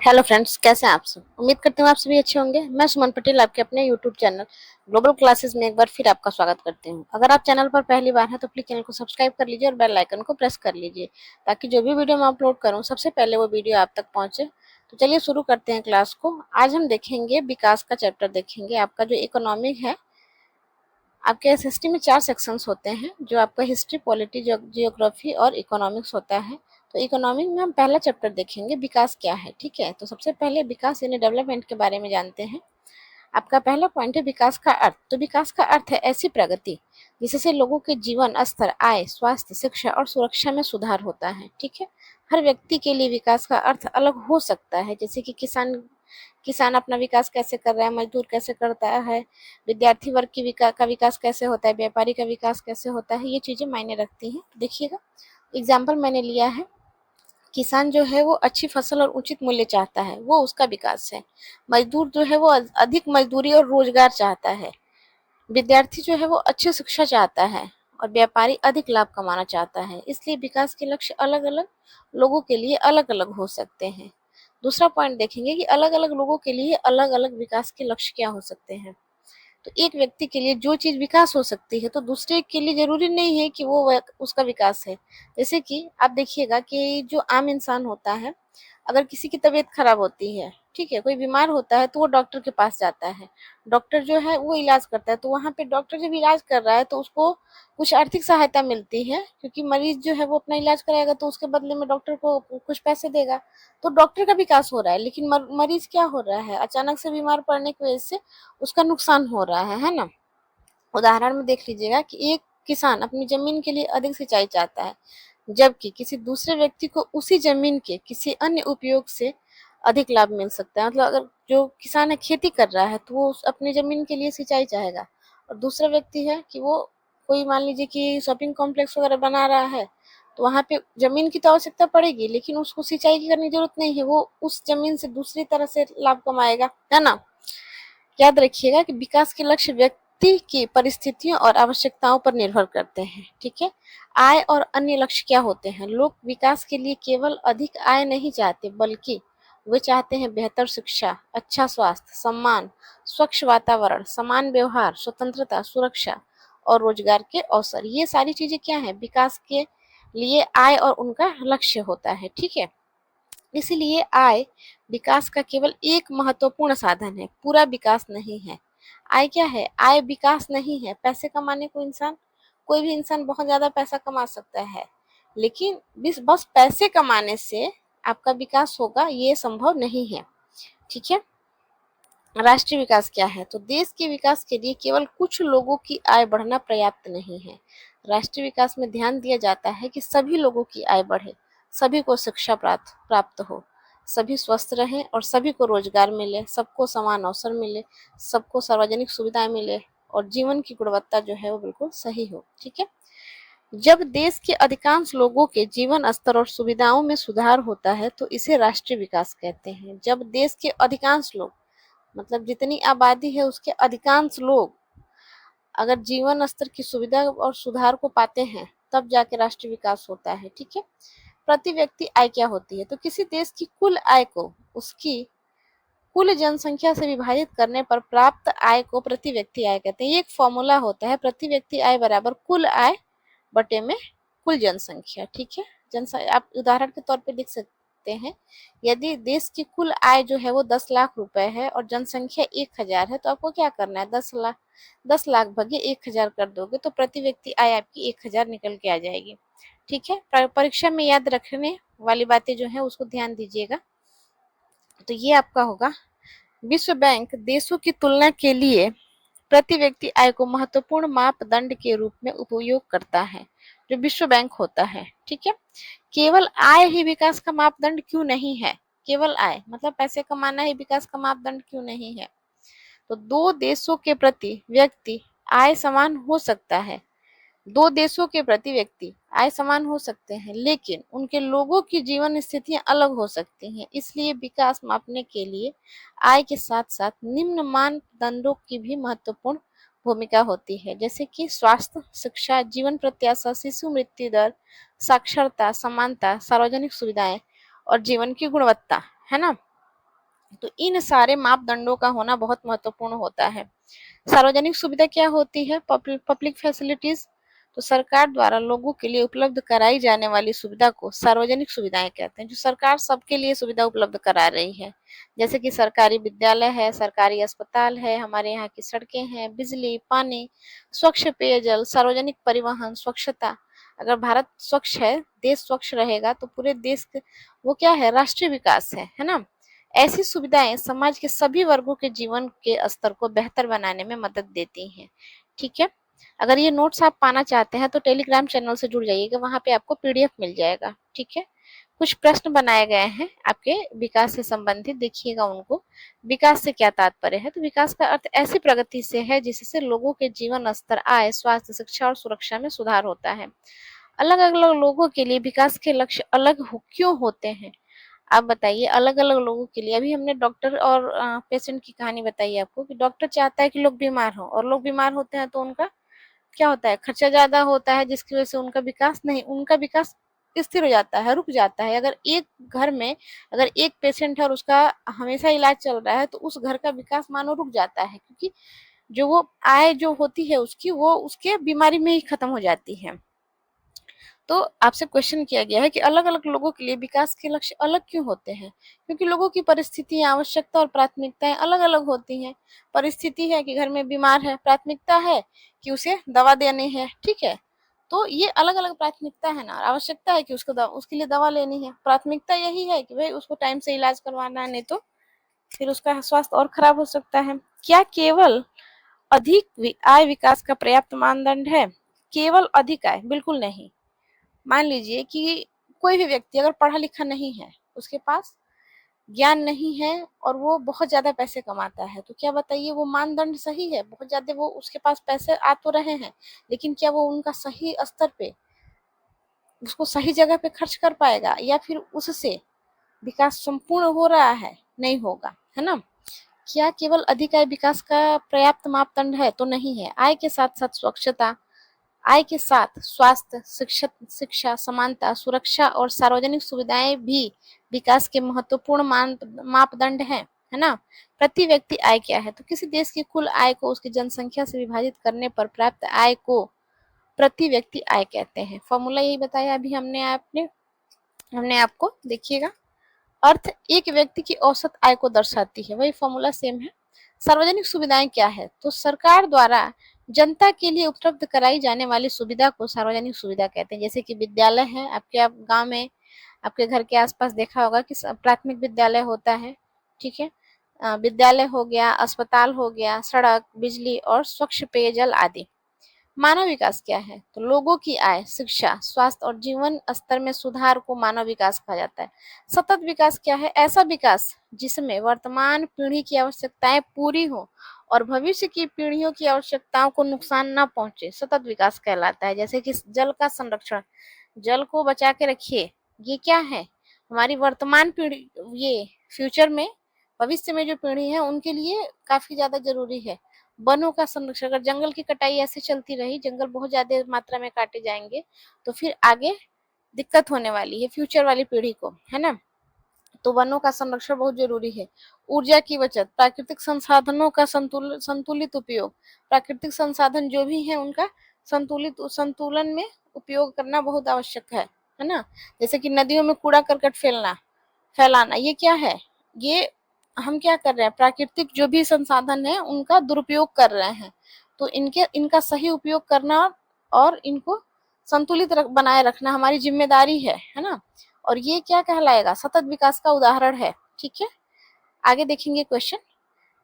Hello friends, कैसे हैं आप सब। उम्मीद करती हूँ आप सभी अच्छे होंगे। मैं सुमन पटेल आपके अपने यूट्यूब चैनल ग्लोबल क्लासेस में एक बार फिर आपका स्वागत करती हूँ। अगर आप चैनल पर पहली बार हैं तो प्लीज चैनल को सब्सक्राइब कर लीजिए और बेल आइकन को प्रेस कर लीजिए ताकि जो भी वीडियो मैं अपलोड करूँ सबसे पहले वो वीडियो आप तक पहुंचे। तो चलिए शुरू करते हैं क्लास को। आज हम देखेंगे विकास का चैप्टर देखेंगे। आपका जो इकोनॉमिक है, आपके इस हिस्ट्री में 4 सेक्शंस होते हैं, जो आपका हिस्ट्री, पॉलिटी, जियोग्राफी और इकोनॉमिक्स होता है। तो इकोनॉमिक में हम पहला चैप्टर देखेंगे विकास क्या है। ठीक है, तो सबसे पहले विकास यानी डेवलपमेंट के बारे में जानते हैं। आपका पहला पॉइंट है विकास का अर्थ। तो विकास का अर्थ है ऐसी प्रगति जिससे लोगों के जीवन स्तर, आय, स्वास्थ्य, शिक्षा और सुरक्षा में सुधार होता है। ठीक है, हर व्यक्ति के लिए विकास का अर्थ अलग हो सकता है, जैसे कि किसान किसान अपना विकास कैसे कर रहा है, मजदूर कैसे करता है, विद्यार्थी वर्ग की का विकास कैसे होता है, व्यापारी का विकास कैसे होता है, ये चीजें मायने रखती हैं। देखिएगा, एग्जाम्पल मैंने लिया है, किसान जो है वो अच्छी फसल और उचित मूल्य चाहता है, वो उसका विकास है। मजदूर जो है वो अधिक मजदूरी और रोजगार चाहता है। विद्यार्थी जो है वो अच्छी शिक्षा चाहता है और व्यापारी अधिक लाभ कमाना चाहता है। इसलिए विकास के लक्ष्य अलग अलग लोगों के लिए अलग अलग हो सकते हैं। दूसरा पॉइंट देखेंगे कि अलग अलग लोगों के लिए अलग अलग विकास के लक्ष्य क्या हो सकते हैं। तो एक व्यक्ति के लिए जो चीज विकास हो सकती है तो दूसरे के लिए जरूरी नहीं है कि वो उसका विकास है। जैसे कि आप देखिएगा कि जो आम इंसान होता है, अगर किसी की तबीयत खराब होती है, ठीक है, कोई बीमार होता है तो वो डॉक्टर के पास जाता है। डॉक्टर जो है वो इलाज करता है, तो वहां पे डॉक्टर जब इलाज कर रहा है तो उसको कुछ आर्थिक सहायता मिलती है, क्योंकि मरीज जो है वो अपना इलाज कराएगा तो उसके बदले में डॉक्टर को कुछ पैसे देगा। तो डॉक्टर का विकास हो रहा है, लेकिन मरीज क्या हो रहा है, अचानक से बीमार पड़ने की वजह से उसका नुकसान हो रहा है ना। उदाहरण में देख लीजिएगा कि एक किसान अपनी जमीन के लिए अधिक सिंचाई चाहता है, जबकि किसी दूसरे व्यक्ति को उसी जमीन के किसी अन्य उपयोग से अधिक लाभ मिल सकता है। मतलब अगर जो किसान है खेती कर रहा है तो वो अपनी जमीन के लिए सिंचाई चाहेगा, और दूसरा व्यक्ति है कि वो कोई मान लीजिए कि शॉपिंग कॉम्प्लेक्स वगैरह बना रहा है, तो वहां पे जमीन की तो आवश्यकता पड़ेगी लेकिन उसको सिंचाई की करने की जरूरत नहीं है, वो उस जमीन से दूसरी तरह से लाभ कमाएगा, है ना। याद रखिएगा कि विकास के लक्ष्य व्यक्ति की परिस्थितियों और आवश्यकताओं पर निर्भर करते हैं। ठीक है, आय और अन्य लक्ष्य क्या होते हैं। लोग विकास के लिए केवल अधिक आय नहीं चाहते, बल्कि वे चाहते हैं बेहतर शिक्षा, अच्छा स्वास्थ्य, सम्मान, स्वच्छ वातावरण, समान व्यवहार, स्वतंत्रता, सुरक्षा और रोजगार के अवसर। ये सारी चीजें क्या है, विकास के लिए आय और उनका लक्ष्य होता है। ठीक है, इसीलिए आय विकास का केवल एक महत्वपूर्ण साधन है, पूरा विकास नहीं है। आय क्या है, आय विकास नहीं है। पैसे कमाने को इंसान, कोई भी इंसान बहुत ज्यादा पैसा कमा सकता है, लेकिन बस पैसे कमाने से आपका विकास होगा ये संभव नहीं है। ठीक है, राष्ट्रीय विकास क्या है, तो देश के विकास के लिए केवल कुछ लोगों की आय बढ़ना पर्याप्त नहीं है। राष्ट्रीय विकास में ध्यान दिया जाता है कि सभी लोगों की आय बढ़े, सभी को शिक्षा प्राप्त हो, सभी स्वस्थ रहें और सभी को रोजगार मिले, सबको समान अवसर मिले, सबको सार्वजनिक सुविधाएं मिले और जीवन की गुणवत्ता जो है वो बिल्कुल सही हो। ठीक है, जब देश के अधिकांश लोगों के जीवन स्तर और सुविधाओं में सुधार होता है तो इसे राष्ट्रीय विकास कहते हैं। जब देश के अधिकांश लोग, मतलब जितनी आबादी है उसके अधिकांश लोग अगर जीवन स्तर की सुविधा और सुधार को पाते हैं तब जाके राष्ट्रीय विकास होता है। ठीक है, प्रति व्यक्ति आय क्या होती है, तो किसी देश की कुल आय को उसकी कुल जनसंख्या से विभाजित करने पर प्राप्त आय को प्रति व्यक्ति आय कहते हैं। ये एक फॉर्मूला होता है, प्रति व्यक्ति आय बराबर कुल आय बटे में कुल जनसंख्या। ठीक है, जनसंख्या आप उदाहरण के तौर पे लिख सकते हैं, यदि देश की कुल आय जो है वो 10 लाख रुपए है और जनसंख्या 1,000 है, तो आपको क्या करना है, 10 लाख भागे 1,000 कर दोगे तो प्रति व्यक्ति आय आपकी 1,000 निकल के आ जाएगी। ठीक है, परीक्षा में याद रखने वाली बातें जो है उसको ध्यान दीजिएगा। तो ये आपका होगा, विश्व बैंक देशों की तुलना के लिए प्रति व्यक्ति आय को महत्वपूर्ण मापदंड के रूप में उपयोग करता है, जो विश्व बैंक होता है। ठीक है, केवल आय ही विकास का मापदंड क्यों नहीं है, केवल आय मतलब पैसे कमाना ही विकास का मापदंड क्यों नहीं है, तो दो देशों के प्रति व्यक्ति आय समान हो सकता है, दो देशों के प्रति व्यक्ति आय समान हो सकते हैं, लेकिन उनके लोगों की जीवन स्थितियां अलग हो सकती हैं। इसलिए विकास मापने के लिए आय के साथ साथ निम्न मानदंडों की भी महत्वपूर्ण भूमिका होती है, जैसे कि स्वास्थ्य, शिक्षा, जीवन प्रत्याशा, शिशु मृत्यु दर, साक्षरता, समानता, सार्वजनिक सुविधाएं और जीवन की गुणवत्ता, है ना। तो इन सारे मापदंडों का होना बहुत महत्वपूर्ण होता है। सार्वजनिक सुविधा क्या होती है? Public facilities. तो सरकार द्वारा लोगों के लिए उपलब्ध कराई जाने वाली सुविधा को सार्वजनिक सुविधाएं कहते हैं, जो सरकार सबके लिए सुविधा उपलब्ध करा रही है। जैसे कि सरकारी विद्यालय है, सरकारी अस्पताल है, हमारे यहाँ की सड़कें हैं, बिजली, पानी, स्वच्छ पेयजल, सार्वजनिक परिवहन, स्वच्छता। अगर भारत स्वच्छ है, देश स्वच्छ रहेगा तो पूरे देश वो क्या है? राष्ट्रीय विकास है ना। ऐसी सुविधाएं समाज के सभी वर्गों के जीवन के स्तर को बेहतर बनाने में मदद देती हैं। ठीक है। अगर ये नोट्स आप पाना चाहते हैं तो टेलीग्राम चैनल से जुड़ जाइएगा, वहां पे आपको पीडीएफ मिल जाएगा। ठीक है। कुछ प्रश्न बनाए गए हैं आपके विकास से संबंधित, देखिएगा उनको। विकास से क्या तात्पर्य है? तो विकास का अर्थ ऐसी प्रगति से है जिससे लोगों के जीवन स्तर, आय, स्वास्थ्य, शिक्षा और सुरक्षा में सुधार होता है। अलग अलग लोगों के लिए विकास के लक्ष्य अलग क्यों होते हैं? आप बताइए। अलग अलग लोगों के लिए, अभी हमने डॉक्टर और पेशेंट की कहानी बताई आपको कि डॉक्टर चाहता है कि लोग बीमार हो, और लोग बीमार होते हैं तो उनका क्या होता है? खर्चा ज्यादा होता है, जिसकी वजह से उनका विकास स्थिर हो जाता है, रुक जाता है। अगर एक घर में अगर एक पेशेंट है और उसका हमेशा इलाज चल रहा है तो उस घर का विकास मानो रुक जाता है, क्योंकि जो वो आय जो होती है उसकी, वो उसके बीमारी में ही खत्म हो जाती है। तो आपसे क्वेश्चन किया गया है कि अलग अलग लोगों के लिए विकास के लक्ष्य अलग क्यों होते हैं? क्योंकि लोगों की परिस्थिति, आवश्यकता और प्राथमिकताएं अलग अलग होती हैं। परिस्थिति है कि घर में बीमार है, प्राथमिकता है कि उसे दवा देनी है। ठीक है। तो ये अलग अलग प्राथमिकता है ना। आवश्यकता है कि उसके लिए दवा लेनी है, प्राथमिकता यही है कि भाई उसको टाइम से इलाज करवाना है, नहीं तो फिर उसका स्वास्थ्य और खराब हो सकता है। क्या केवल अधिक आय विकास का पर्याप्त मानदंड है? केवल अधिक आय बिल्कुल नहीं। मान लीजिए कि कोई भी व्यक्ति अगर पढ़ा लिखा नहीं है, उसके पास ज्ञान नहीं है और वो बहुत ज्यादा पैसे कमाता है, तो क्या बताइए वो मानदंड सही है? बहुत ज्यादा वो उसके पास पैसे आ तो रहे हैं, लेकिन क्या वो उनका सही स्तर पे, उसको सही जगह पे खर्च कर पाएगा, या फिर उससे विकास संपूर्ण हो रहा है? नहीं होगा, है ना। क्या केवल अधिक आय विकास का पर्याप्त मापदंड है? तो नहीं है। आय के साथ साथ स्वच्छता, आय के साथ स्वास्थ्य, शिक्षा, समानता, सुरक्षा और सार्वजनिक सुविधाएं भी विकास के महत्वपूर्ण मापदंड हैं, है ना। प्रति व्यक्ति आय क्या है? तो किसी देश की कुल आय को उसकी जनसंख्या से विभाजित करने पर प्राप्त आय को प्रति व्यक्ति आय कहते हैं। फॉर्मूला यही बताया अभी हमने आपको, देखिएगा। अर्थ एक व्यक्ति की औसत आय को दर्शाती है, वही फॉर्मूला सेम है। सार्वजनिक सुविधाएं क्या है? तो सरकार द्वारा जनता के लिए उपलब्ध कराई जाने वाली सुविधा को सार्वजनिक सुविधा कहते हैं। जैसे कि विद्यालय है, आपके गांव में, आपके घर के आसपास देखा होगा कि प्राथमिक विद्यालय होता है। ठीक है। विद्यालय हो गया, अस्पताल हो गया, सड़क, बिजली और स्वच्छ पेयजल आदि। मानव विकास क्या है? तो लोगों की आय, शिक्षा, स्वास्थ्य और जीवन स्तर में सुधार को मानव विकास कहा जाता है। सतत विकास क्या है? ऐसा विकास जिसमें वर्तमान पीढ़ी की आवश्यकताएं पूरी हो और भविष्य की पीढ़ियों की आवश्यकताओं को नुकसान न पहुंचे, सतत विकास कहलाता है। जैसे कि जल का संरक्षण, जल को बचा के रखिए, ये क्या है? हमारी वर्तमान पीढ़ी, ये फ्यूचर में, भविष्य में जो पीढ़ी है उनके लिए काफी ज्यादा जरूरी है। वनों का संरक्षण, अगर जंगल की कटाई ऐसे चलती रही, जंगल बहुत ज्यादा मात्रा में काटे जाएंगे, तो फिर आगे दिक्कत होने वाली है फ्यूचर वाली पीढ़ी को, है ना। तो वनों का संरक्षण बहुत जरूरी है। ऊर्जा की बचत, प्राकृतिक संसाधनों का संतुलित उपयोग, प्राकृतिक संसाधन जो भी है उनका संतुलन में उपयोग करना बहुत आवश्यक है ना। जैसे कि नदियों में कूड़ा करकट फैलाना, ये क्या है? ये हम क्या कर रहे हैं? प्राकृतिक जो भी संसाधन है उनका दुरुपयोग कर रहे हैं। तो इनका सही उपयोग करना और इनको संतुलित बनाए रखना हमारी जिम्मेदारी है ना। और ये क्या कहलाएगा? सतत विकास का उदाहरण है। ठीक है। आगे देखेंगे क्वेश्चन।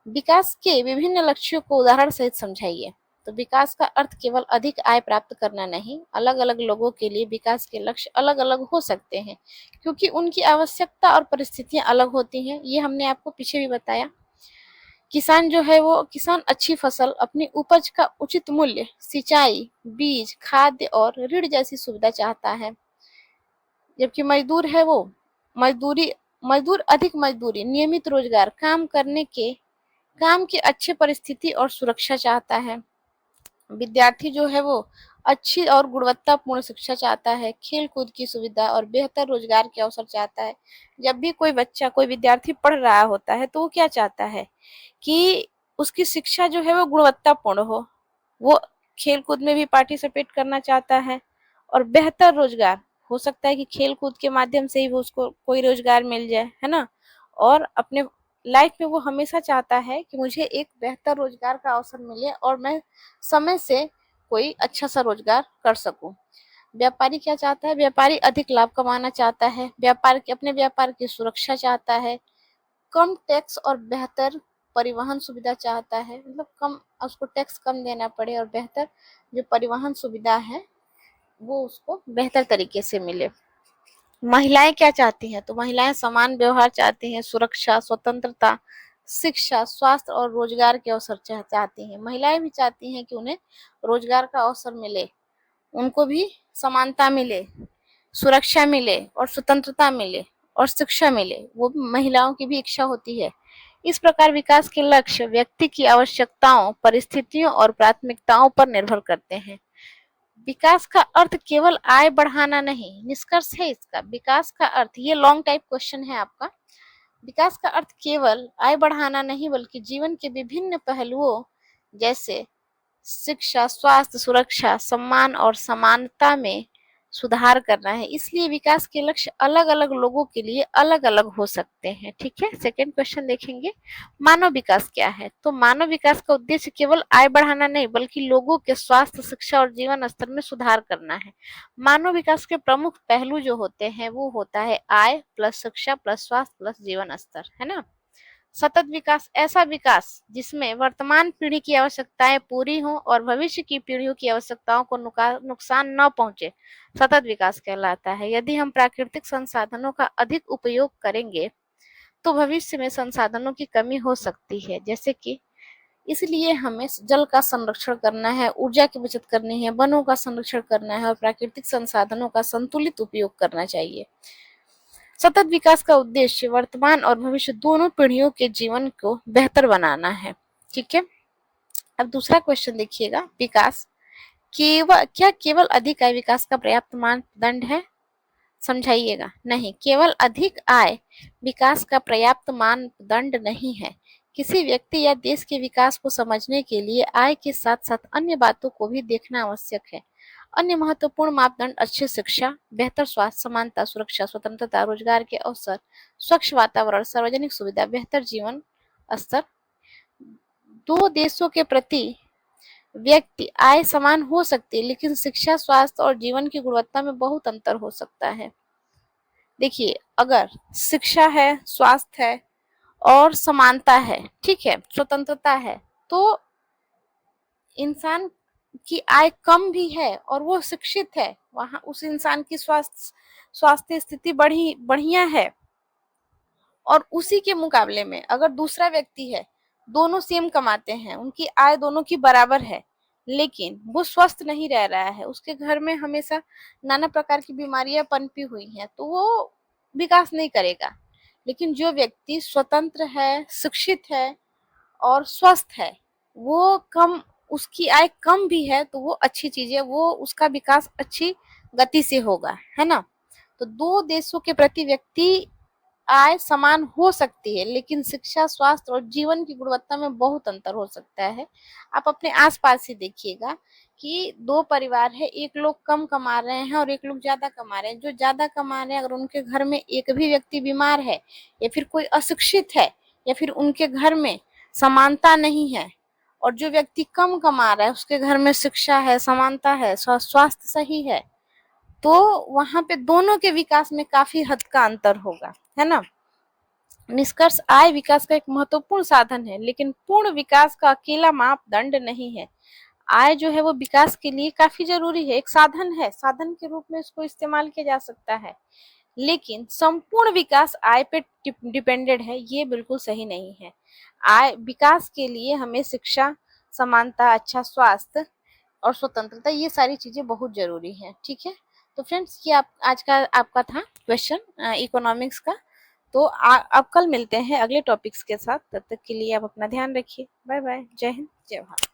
विकास के विभिन्न लक्ष्यों को उदाहरण सहित समझाइए। तो विकास का अर्थ केवल अधिक आय प्राप्त करना नहीं, अलग अलग लोगों के लिए विकास के लक्ष्य अलग अलग हो सकते हैं, क्योंकि उनकी आवश्यकता और परिस्थितियां अलग होती हैं। ये हमने आपको पीछे भी बताया। किसान जो है वो, किसान अच्छी फसल, अपनी उपज का उचित मूल्य, सिंचाई, बीज, खाद्य और ऋण जैसी सुविधा चाहता है। जबकि मजदूर है वो मजदूर अधिक मजदूरी, नियमित रोजगार, काम की अच्छी परिस्थिति और सुरक्षा चाहता है। विद्यार्थी जो है वो अच्छी और गुणवत्तापूर्ण शिक्षा चाहता है, खेल कूद की सुविधा और बेहतर रोजगार के अवसर चाहता है। जब भी कोई बच्चा, कोई विद्यार्थी पढ़ रहा होता है तो वो क्या चाहता है कि उसकी शिक्षा जो है वो गुणवत्तापूर्ण हो, वो खेल कूद में भी पार्टिसिपेट करना चाहता है, और बेहतर रोजगार, हो सकता है कि खेल कूद के माध्यम से ही वो उसको कोई रोजगार मिल जाए, है ना। और अपने लाइफ में वो हमेशा चाहता है कि मुझे एक बेहतर रोजगार का अवसर मिले और मैं समय से कोई अच्छा सा रोजगार कर सकूं। व्यापारी क्या चाहता है? व्यापारी अधिक लाभ कमाना चाहता है, अपने व्यापार की सुरक्षा चाहता है, कम टैक्स और बेहतर परिवहन सुविधा चाहता है, मतलब कम, उसको टैक्स कम देना पड़े और बेहतर जो परिवहन सुविधा है वो उसको बेहतर तरीके से मिले। महिलाएं क्या चाहती हैं? तो महिलाएं समान व्यवहार चाहती हैं, सुरक्षा, स्वतंत्रता, शिक्षा, स्वास्थ्य और रोजगार के अवसर चाहती हैं। महिलाएं भी चाहती हैं कि उन्हें रोजगार का अवसर मिले, उनको भी समानता मिले, सुरक्षा मिले और स्वतंत्रता मिले और शिक्षा मिले, वो महिलाओं की भी इच्छा होती है। इस प्रकार विकास के लक्ष्य व्यक्ति की आवश्यकताओं, परिस्थितियों और प्राथमिकताओं पर निर्भर करते हैं। विकास का अर्थ केवल आय बढ़ाना नहीं, निष्कर्ष है इसका, विकास का अर्थ, ये लॉन्ग टाइप क्वेश्चन है आपका, विकास का अर्थ केवल आय बढ़ाना नहीं बल्कि जीवन के विभिन्न पहलुओं जैसे शिक्षा, स्वास्थ्य, सुरक्षा, सम्मान और समानता में सुधार करना है। इसलिए विकास के लक्ष्य अलग अलग लोगों के लिए अलग अलग हो सकते हैं। ठीक है, सेकंड क्वेश्चन देखेंगे, मानव विकास क्या है? तो मानव विकास का उद्देश्य केवल आय बढ़ाना नहीं बल्कि लोगों के स्वास्थ्य, शिक्षा और जीवन स्तर में सुधार करना है। मानव विकास के प्रमुख पहलू जो होते हैं वो होता है आय प्लस शिक्षा प्लस स्वास्थ्य प्लस जीवन स्तर, है ना। सतत विकास, ऐसा विकास जिसमें वर्तमान पीढ़ी की आवश्यकताएं पूरी हों और भविष्य की पीढ़ियों की आवश्यकताओं को नुकसान न पहुंचे, सतत विकास कहलाता है। यदि हम प्राकृतिक संसाधनों का अधिक उपयोग करेंगे तो भविष्य में संसाधनों की कमी हो सकती है, जैसे कि इसलिए हमें जल का संरक्षण करना है, ऊर्जा की बचत करनी है, वनों का संरक्षण करना है और प्राकृतिक संसाधनों का संतुलित उपयोग करना चाहिए। सतत विकास का उद्देश्य वर्तमान और भविष्य दोनों पीढ़ियों के जीवन को बेहतर बनाना है। ठीक है, अब दूसरा क्वेश्चन देखिएगा, विकास क्या केवल अधिक आय विकास का पर्याप्त मानदंड है? समझाइएगा। नहीं, केवल अधिक आय विकास का पर्याप्त मानदंड नहीं है। किसी व्यक्ति या देश के विकास को समझने के लिए आय के साथ साथ अन्य बातों को भी देखना आवश्यक है। अन्य महत्वपूर्ण मापदंड अच्छी शिक्षा, बेहतर स्वास्थ्य, समानता, सुरक्षा, स्वतंत्रता, रोजगार के अवसर, स्वच्छ वातावरण, सार्वजनिक सुविधा, बेहतर जीवन स्तर। दो देशों के प्रति व्यक्ति आय समान हो सकती है लेकिन शिक्षा, स्वास्थ्य और जीवन की गुणवत्ता में बहुत अंतर हो सकता है। देखिए, अगर शिक्षा है, स्वास्थ्य है और समानता है, ठीक है, स्वतंत्रता है, तो इंसान की आय कम भी है और वो शिक्षित है, वहां उस इंसान की स्वास्थ्य स्थिति बढ़िया है, और उसी के मुकाबले में अगर दूसरा व्यक्ति है, दोनों सेम कमाते हैं, उनकी आय दोनों की बराबर है, लेकिन वो स्वस्थ नहीं रह रहा है, उसके घर में हमेशा नाना प्रकार की बीमारियां पनपी हुई हैं, तो वो विकास नहीं करेगा। लेकिन जो व्यक्ति स्वतंत्र है, शिक्षित है और स्वस्थ है, वो कम, उसकी आय कम भी है तो वो अच्छी चीज है, वो उसका विकास अच्छी गति से होगा, है ना। तो दो देशों के प्रति व्यक्ति आय समान हो सकती है लेकिन शिक्षा, स्वास्थ्य और जीवन की गुणवत्ता में बहुत अंतर हो सकता है। आप अपने आसपास ही देखिएगा कि दो परिवार है, एक लोग कम कमा रहे हैं और एक लोग ज्यादा कमा रहे हैं। जो ज्यादा कमा रहे हैं, अगर उनके घर में एक भी व्यक्ति बीमार है या फिर कोई अशिक्षित है या फिर उनके घर में समानता नहीं है, और जो व्यक्ति कम कमा रहा है उसके घर में शिक्षा है, समानता है, स्वास्थ्य सही है, तो वहां पे दोनों के विकास में काफी हद का अंतर होगा, है ना। निष्कर्ष, आय विकास का एक महत्वपूर्ण साधन है लेकिन पूर्ण विकास का अकेला मापदंड नहीं है। आय जो है वो विकास के लिए काफी जरूरी है, एक साधन है, साधन के रूप में इसको इस्तेमाल किया जा सकता है, लेकिन संपूर्ण विकास आय पे डिपेंडेड है, ये बिल्कुल सही नहीं है। आय विकास के लिए हमें शिक्षा, समानता, अच्छा स्वास्थ्य और स्वतंत्रता, ये सारी चीजें बहुत जरूरी हैं। ठीक है, तो फ्रेंड्स, ये आज का आपका था क्वेश्चन इकोनॉमिक्स का। तो अब कल मिलते हैं अगले टॉपिक्स के साथ, तब तक के लिए आप अपना ध्यान रखिए। बाय बाय, जय हिंद, जय भारत।